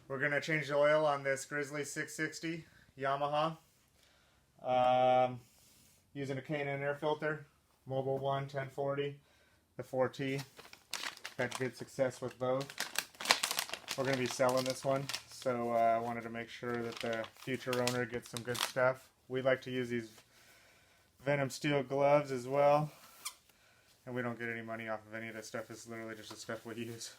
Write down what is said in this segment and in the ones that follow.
We're going to change the oil on this Grizzly 660 Yamaha. Using a K&N air filter, Mobile 1 1040, the 4T. Had good success with both. We're going to be selling this one, so I wanted to make sure that the future owner gets some good stuff. We like to use these Venom steel gloves as well, and we don't get any money off of any of this stuff. It's literally just the stuff we use.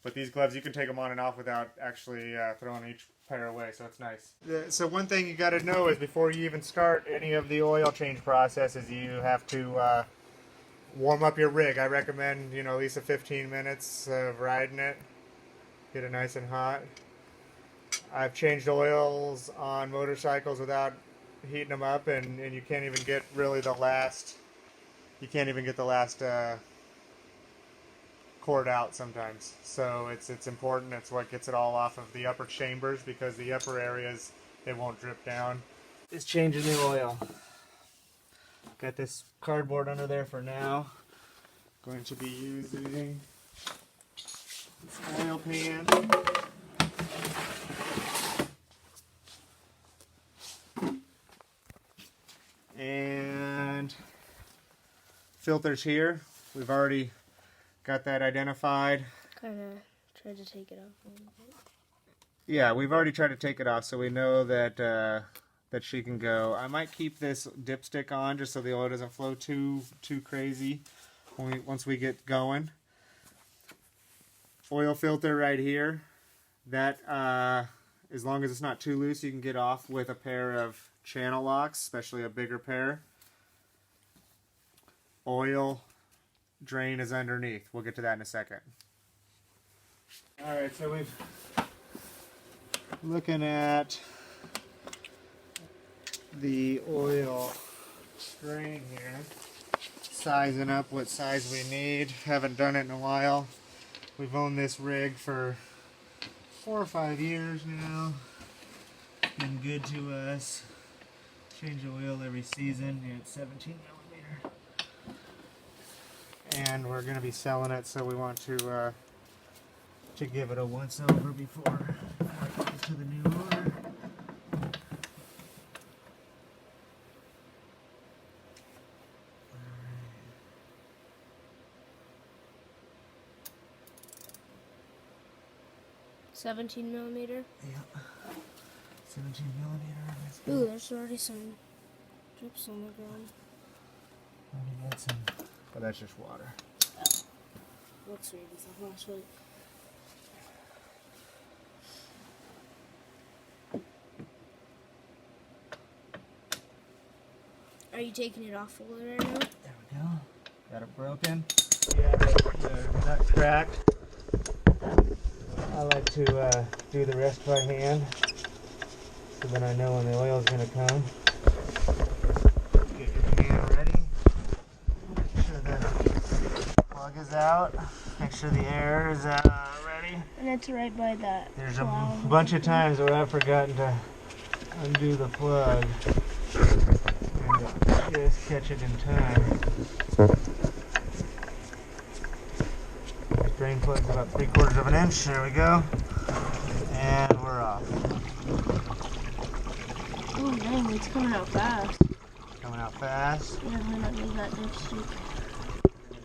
But these gloves, you can take them on and off without actually throwing each pair away, so it's nice. So one thing you got to know is before you even start any of the oil change process is you have to warm up your rig. I recommend, at least 15 minutes of riding it. Get it nice and hot. I've changed oils on motorcycles without heating them up, and you can't even get really the last, cord out sometimes. So it's important. It's what gets it all off of the upper chambers, because the upper areas, it won't drip down. It's changing the oil. Got this cardboard under there for now. Going to be using this oil pan. And filters here. We've already got that identified. Kind of tried to take it off a little bit. Yeah, we've already tried to take it off, so we know that that she can go. I might keep this dipstick on just so the oil doesn't flow too crazy once we get going. Oil filter right here. That as long as it's not too loose, you can get off with a pair of channel locks, especially a bigger pair. Oil drain is underneath. We'll get to that in a second. Alright, so we've looking at the oil drain here, sizing up what size we need. Haven't done it in a while. We've owned this rig for 4 or 5 years now. Been good to us. Change the oil every season. It's 17 millimeter. And we're going to be selling it, so we want to give it a once over before it goes to the new owner. Right. 17 millimeter? Yeah. 17 millimeter. Ooh, there's already some drips on the ground. Already got some. But that's just water. Oh. Looks weird as a flashlight. Are you taking it off fully right now? There we go. Got it broken. Yeah, the nut's cracked. I like to do the rest by hand, so then I know when the oil's going to come. Get your hand ready. Make sure the plug is out. Make sure the air is ready. And it's right by that. There's a bunch of times where I've forgotten to undo the plug and just catch it in time. Drain plug's about 3/4 of an inch. There we go. And we're off. Oh dang, it's coming out fast. Coming out fast. Yeah, I might not need that dipstick.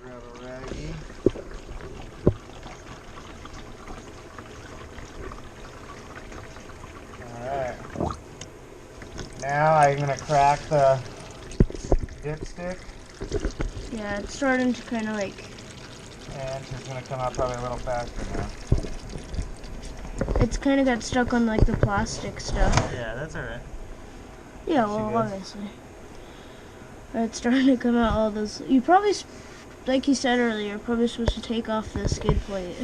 Grab a raggy. Alright. Now I'm going to crack the dipstick. Yeah, it's starting to kind of like... And she's going to come out probably a little faster now. It's kind of got stuck on like the plastic stuff. Yeah, that's alright. Yeah, well, obviously. It's starting to come out all those... You probably, like you said earlier, you're probably supposed to take off the skid plate.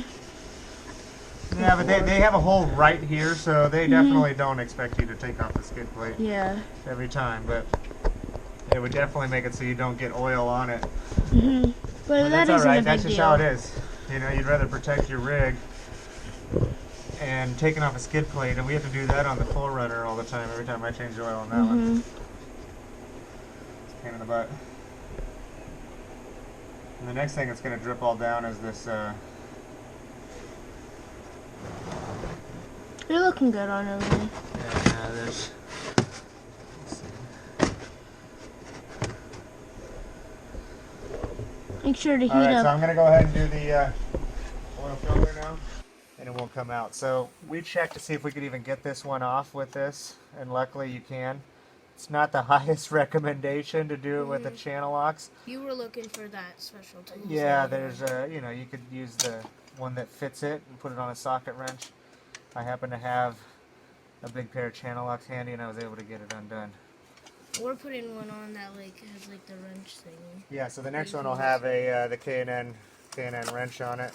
Yeah, but they have a hole right here, so they definitely don't expect you to take off the skid plate every time, but it would definitely make it so you don't get oil on it. But that's alright, that's just how it is. You know, you'd rather protect your rig and taking off a skid plate, and we have to do that on the 4Runner all the time, every time I change the oil on that one. It's a pain in the butt. And the next thing that's going to drip all down is this You're looking good on everything. Yeah, there's. Let's see. Make sure to heat Alright, so up. I'm going to go ahead and do the oil filter now, and it won't come out. So we checked to see if we could even get this one off with this, and luckily you can. It's not the highest recommendation to do it with the channel locks. You were looking for that special tool. Yeah, there's a, you could use the one that fits it and put it on a socket wrench. I happen to have a big pair of channel locks handy, and I was able to get it undone. We're putting one on that has the wrench thingy. Yeah, so the next one will have the K&N wrench on it,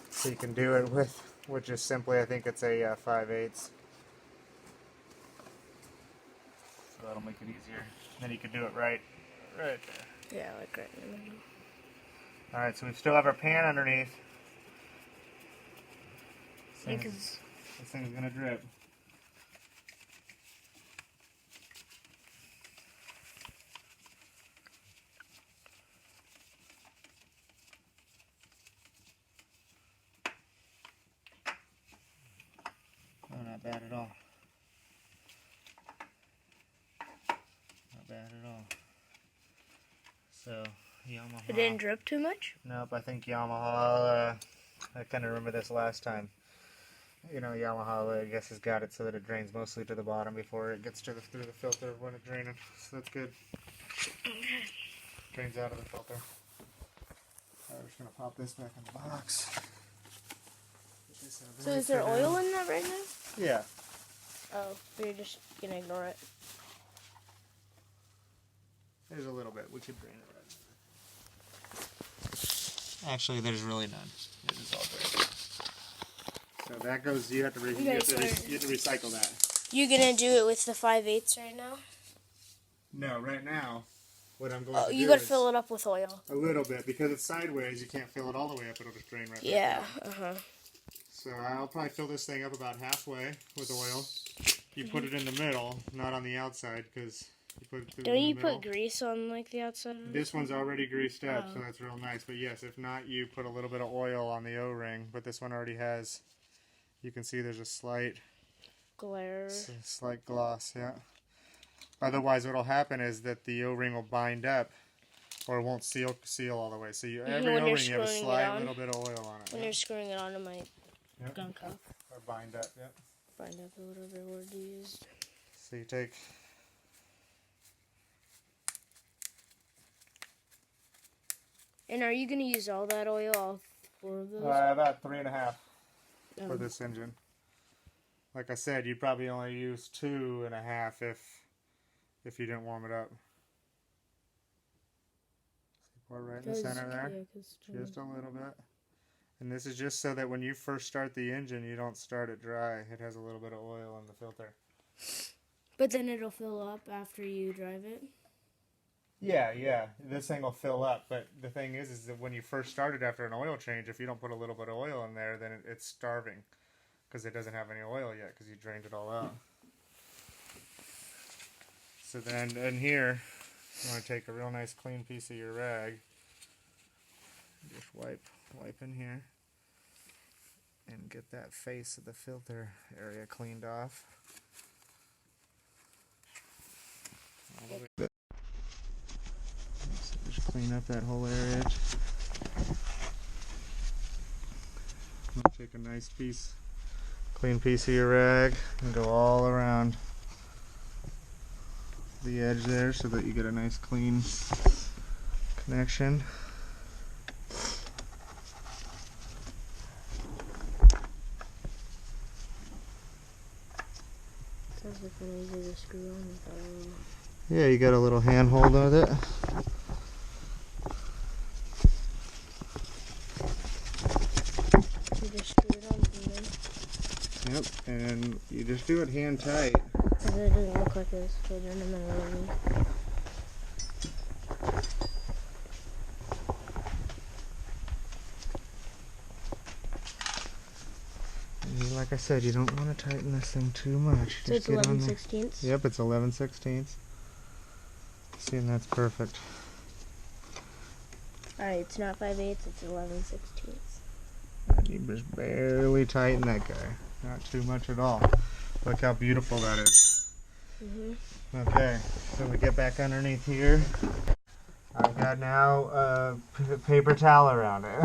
so you can do it with just simply, I think it's a 5/8. So that'll make it easier. Then you can do it right there. Yeah, like right in the middle. All right, so we still have our pan underneath. Because This thing's gonna drip. Oh, not bad at all. Not bad at all. So, Yamaha. it didn't drip too much? Nope, I think Yamaha, I kind of remember this last time. Yamaha, I guess, has got it so that it drains mostly to the bottom before it gets through the filter when it's draining. So that's good. Drains out of the filter. Alright, we're just going to pop this back in the box. So is there oil in that right now? Yeah. Oh, you're just going to ignore it. There's a little bit. We could drain it right now. Actually, there's really none. It is all drained. So that goes, you have to recycle that. You going to do it with the 5/8 right now? No, right now, what I'm going to do you got to is fill it up with oil. a little bit. Because it's sideways, you can't fill it all the way up. It'll just drain right back Yeah, down. So I'll probably fill this thing up about halfway with oil. You put it in the middle, not on the outside, because you put it through Don't the you middle. put grease on the outside of it? This one's already greased up, so that's real nice. But yes, if not, you put a little bit of oil on the O-ring. But this one already has, you can see there's a slight glare. Slight gloss, yeah. Otherwise, what'll happen is that the O-ring will bind up, or it won't seal all the way. So every O-ring, you have a slight little bit of oil on it. When you're screwing it on, it might gunk up. Or bind up, yep. Bind up, or whatever word you used. So you take... And are you going to use all that oil, all 4 of those? About 3.5 for this engine. Like I said, you'd probably only use 2.5 if you didn't warm it up. Pour right in the center there, just a little bit. And this is just so that when you first start the engine, you don't start it dry. It has a little bit of oil in the filter. But then it'll fill up after you drive it? Yeah. This thing will fill up. But the thing is that when you first start it after an oil change, if you don't put a little bit of oil in there, then it's starving. Because it doesn't have any oil yet, because you drained it all out. So then in here, you want to take a real nice clean piece of your rag. Just wipe in here. And get that face of the filter area cleaned off. So just clean up that whole area. Take a nice clean piece of your rag and go all around the edge there so that you get a nice clean connection. Sounds like an easy to screw on with oil. Yeah, you got a little handhold with it. You just screw it on from there. Yep, and you just do it hand tight. Because it doesn't look like it's fit in the middle of me. Like I said, you don't want to tighten this thing too much. So it's 11/16? Yep, it's 11/16. See, and that's perfect. Alright, it's not 5/8, it's 11/16. And you just barely tighten that guy. Not too much at all. Look how beautiful that is. Okay, so we get back underneath here. I've got now a paper towel around it. A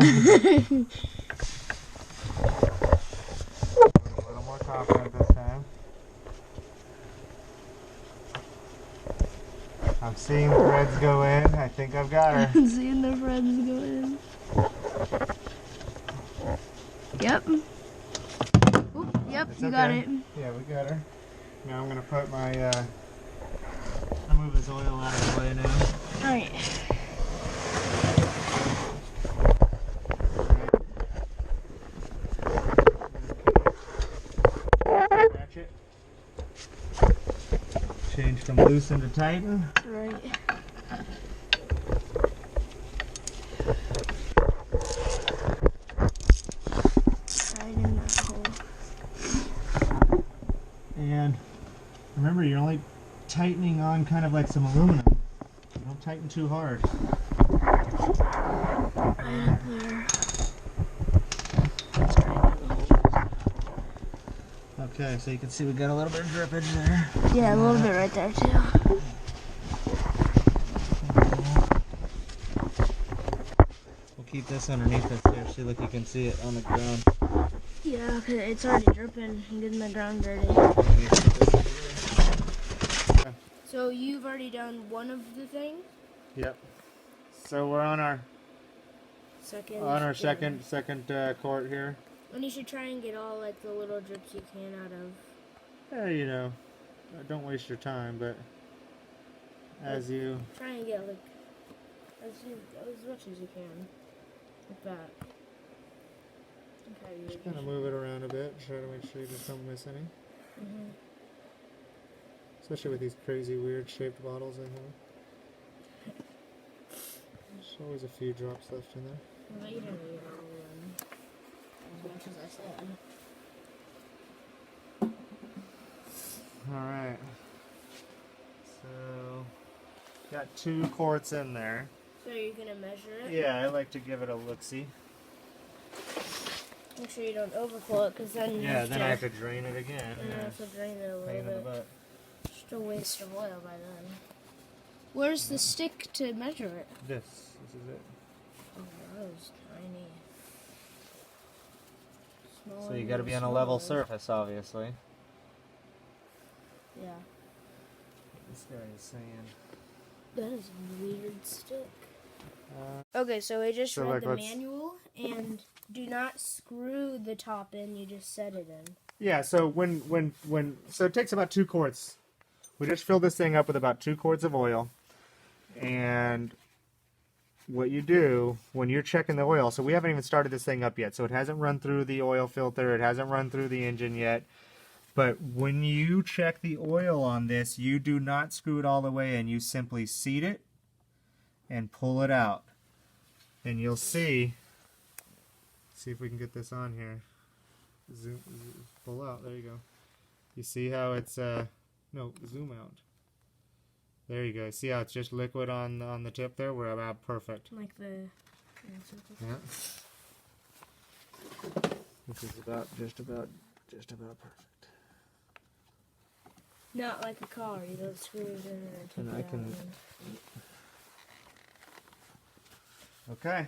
little more confident this time. I'm seeing threads go in. I think I've got her. I'm seeing the threads go in. Yep. Oop, yep, It's you got okay. it. Yeah, we got her. Now I'm gonna put my I'll move this oil out of the way now. Alright. Ratchet. Change from loosen to tighten. Right. Tighten that hole. And remember, you're only tightening on kind of like some aluminum. Don't tighten too hard. Right up there. Okay, so you can see we got a little bit of drippage there. Yeah, a little bit right there too. We'll keep this underneath us here. See, look, you can see it on the ground. Yeah, 'cause it's already dripping and getting the ground dirty. So you've already done one of the things? Yep. So we're on our Second. second quart here. And you should try and get all like the little drips you can out of. You know, don't waste your time, but as you Try and get like as much as you can. Like that. Okay, just kind of move it around a bit, try to make sure you just don't miss any. Especially with these crazy weird shaped bottles I have. There's always a few drops left in there. But you didn't need all of them. As much as I said. Alright. So, got 2 quarts in there. So you're gonna measure it? Yeah, I like to give it a look-see. Make sure you don't overfill it, because then you Yeah, then I have to drain it again. And you have to drain it a little Pain in the bit. butt. Just a waste of oil by then. Where's the stick to measure it? This is it. Oh, that was tiny. Smaller So you than got to the be on a level smaller. surface, obviously. Yeah. This guy is saying. That is a weird stick. Okay, so I just So, read like, the let's- manual, and do not screw the top in, you just set it in. Yeah, so so it takes about 2 quarts. We just fill this thing up with about 2 quarts of oil. And what you do when you're checking the oil, so we haven't even started this thing up yet, so it hasn't run through the oil filter, it hasn't run through the engine yet. But when you check the oil on this, you do not screw it all the way in. You simply seat it and pull it out. And you'll see if we can get this on here. Zoom, pull out, there you go. You see how it's, no, zoom out. There you go. See how it's just liquid on the tip there? We're about perfect. Like the... Yeah. This is just about perfect. Not like a car, you don't screw it in and take And it I out. can- Okay.